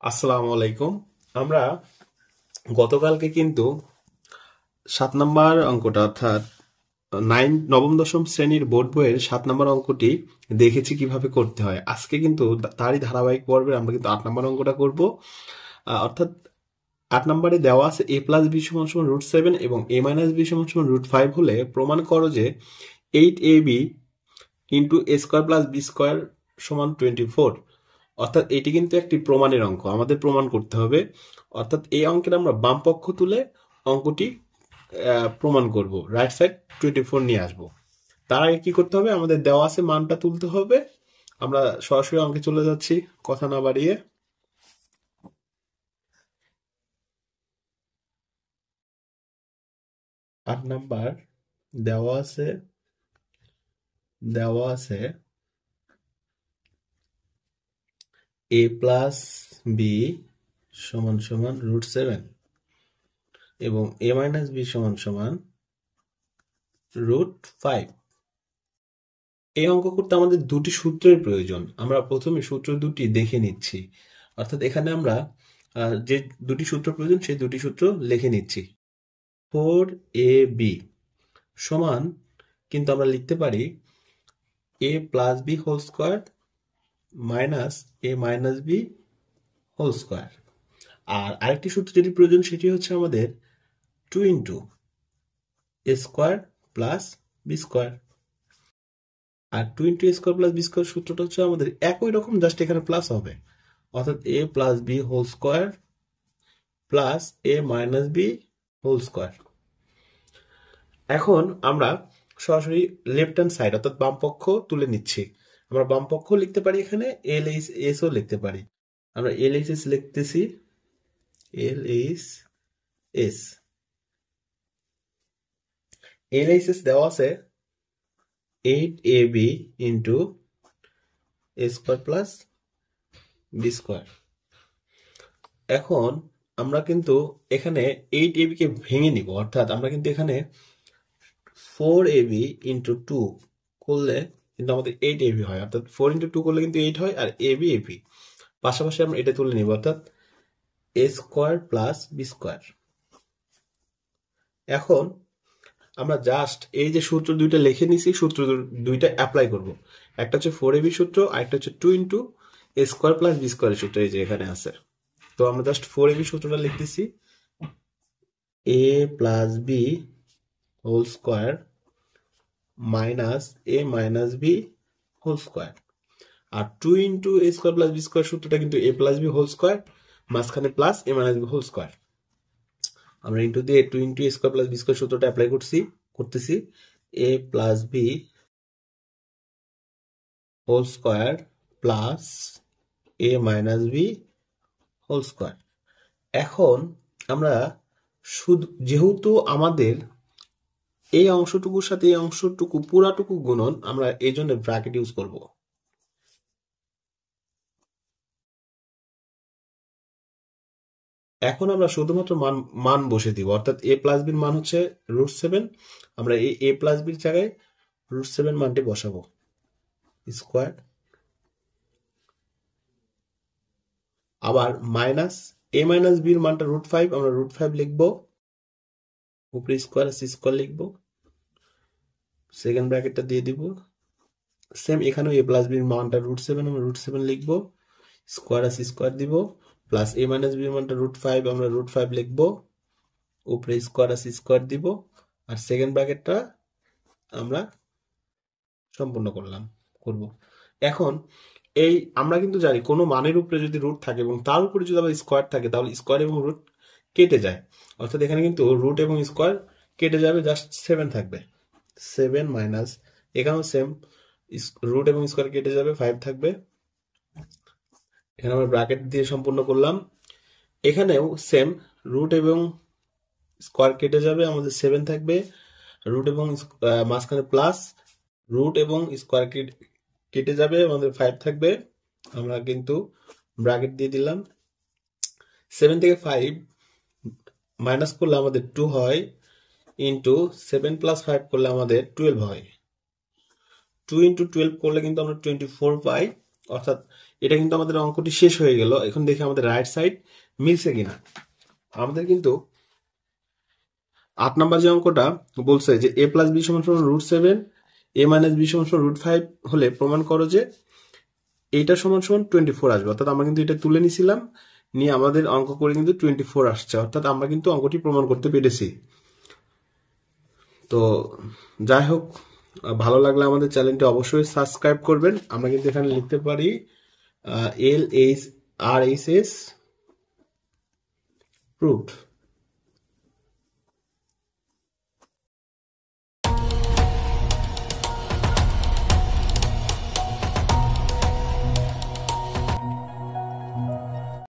আসসালামু আলাইকুম। আমরা গতকালকে কিন্তু 7 নম্বর অঙ্কটা অর্থাৎ নবম দশম শ্রেণীর বোর্ড বইয়ের 7 নম্বর অঙ্কটি দেখেছি কিভাবে করতে হয়। আজকে কিন্তু তারই ধারাবাহিক পর্বে আমরা কিন্তু 8 নম্বর অঙ্কটা করব। অর্থাৎ 8 নম্বরে দেওয়া আছে a+b = √7 এবং a-b = √5 হলে প্রমাণ করো যে 8ab into a square plus B square সমান 24। অর্থাৎ এটি কিন্তু একটি প্রমাণের অঙ্ক, আমাদের প্রমাণ করতে হবে। অর্থাৎ এই অঙ্কের আমরা বাম পক্ষ তুলে অঙ্কটি প্রমাণ করব, রাইট সাইড 24 নিয়ে আসব। তার আগে কি করতে হবে, আমাদের দেওয়া আছে মানটা তুলতে হবে। আমরা সরাসরি অঙ্কে চলে যাচ্ছি কথা না বাড়িয়ে। আট নাম্বার দেওয়া আছে a+b = √7 এবং a-b = √5। এই অঙ্ক করতে আমাদের দুটি সূত্রের প্রয়োজন। আমরা প্রথমে সূত্র দুটি দেখে নিচ্ছি। অর্থাৎ এখানে আমরা যে দুটি সূত্র প্রয়োজন সেই দুটি সূত্র লিখে নিচ্ছি। 4ab সমান কিন্তু আমরা লিখতে পারি a+b whole square minus a-b whole square. আর আরেকটি সূত্র যেটি প্রয়োজন সেটি হচ্ছে আমাদের 2 into a square plus B square. আর 2 into a square plus B square সূত্রটা হচ্ছে আমাদের একই রকম, জাস্ট এখানে প্লাস হবে। অর্থাৎ a+b whole square plus a-b whole square. এখন আমরা সরাসরি লেফট হ্যান্ড সাইড অর্থাৎ বাম পক্ষ তুলে নিচ্ছি। আমরা বাম পক্ষ লিখতে পারি, এখানে LHS ও লিখতে পারি। আমরা LHS লিখতেছি, LHS দেওয়া আছে 8ab into a square plus B square. এখন আমরা কিন্তু এখানে 8ab কে ভেঙে নিব, অর্থাৎ আমরা কিন্তু এখানে 4ab ইন্টু 2 করলে কিন্তু আমাদের 8ab হয়, অর্থাৎ 4 ইন্টু 2 করলে কিন্তু 8 হয়, আর ab পাশাপাশি আমরা এটা তুলে নিব, অর্থাৎ a square plus B square. এখন আমরা জাস্ট এই যে সূত্র দুইটা লিখে নিছি, সূত্র দুইটা অ্যাপ্লাই করব। একটা হচ্ছে 4ab সূত্র, আর একটা হচ্ছে 2 into a square plus B স্কোয়ারের সূত্র, এই যে এখানে আছে। তো আমরা জাস্ট 4ab সূত্রটা লিখতেছি, a+b whole square minus a-b whole square. আর 2 into a square plus B square সূত্রটা কিন্তু a+b হোল স্কোয়ার, মাঝখানে প্লাস a-b হোল স্কোয়ার। আমরা ইন্টু দিয়ে 2 into a square plus B square সূত্রটা অ্যাপ্লাই করতেছি, a+b whole square plus a-b whole square. এখন আমরা শুধু যেহেতু আমাদের এই অংশটুকুর সাথে এই অংশটুকু পুরাটুকু গুণন, আমরা এই জন্য ব্র্যাকেট ইউজ করব। এখন আমরা শুধুমাত্র মান বসে দিব, অর্থাৎ a+b মান হচ্ছে √7। আমরা এই a+b জায়গায় √7 মানটি বসাবো, স্কোয়ার। আবার মাইনাস a-b মানটা √5, আমরা √5 লিখবো, উপরে স্কোয়ার আছে স্কোয়ার লিখবো, সেকেন্ড ব্র্যাকেটটা দিয়ে দিব। সেম এখানেও a+b মানটা √7, আমরা √7 লিখবো, স্কোয়ার আছে স্কোয়ার দিব, প্লাস a-b মানটা √5, আমরা √5 লিখবো, উপরে স্কোয়ার আছে স্কোয়ার দিব, আর সেকেন্ড ব্র্যাকেটটা আমরা সম্পূর্ণ করব। এখন এই আমরা কিন্তু জানি কোনো মানের উপরে যদি রুট থাকে এবং তার উপরে যদি আবার স্কোয়ার থাকে, তাহলে স্কোয়ার এবং রুট কেটে যায়। অর্থাৎ এখানে কিন্তু রুট এবং স্কোয়ার কেটে যাবে, জাস্ট 7 থাকবে। 7 মাইনাস এখানেও সেম, রুট এবং স্কোয়ার কেটে যাবে, 5 থাকবে। এখানে আমরা ব্র্যাকেট দিয়ে সম্পূর্ণ করলাম। এখানেও সেম, রুট এবং স্কোয়ার কেটে যাবে, আমাদের 7 থাকবে, রুট এবং মাঝখানে প্লাস, রুট এবং স্কোয়ার কেটে যাবে, আমাদের 5 থাকবে। আমরা কিন্তু ব্র্যাকেট দিয়ে দিলাম। 7 থেকে 5 মাইনাস করলে আমাদের 2 হয়, ইন্টু 7 প্লাস 5 করলে আমাদের 12 হয়। 2 ইন্টু 12 করলে কিন্তু আমরা 24 পাই, অর্থাৎ এটা কিন্তু আমাদের অঙ্কটি শেষ হয়ে গেল। এখন দেখি আমাদের রাইট সাইড মিলছে কিনা। আমাদের কিন্তু 8 নাম্বার যে অঙ্কটা বলছে যে a প্লাস বি সমান সমান √7, a মাইনাস বি সমান সমান √5 হলে প্রমাণ করো যে এইটা সমান সমান 24 আসবে। অর্থাৎ আমরা কিন্তু এটা তুলে নিছিলাম, নিয়ে আমাদের অঙ্ক করে কিন্তু 24 আসছে। অর্থাৎ আমরা কিন্তু অঙ্কটি প্রমাণ করতে পেরেছি। তো যাই হোক, ভালো লাগলে আমাদের চ্যানেলটি অবশ্যই সাবস্ক্রাইব করবেন। আমরা কিন্তু এখানে লিখতে পারি LHRHS প্রুভড।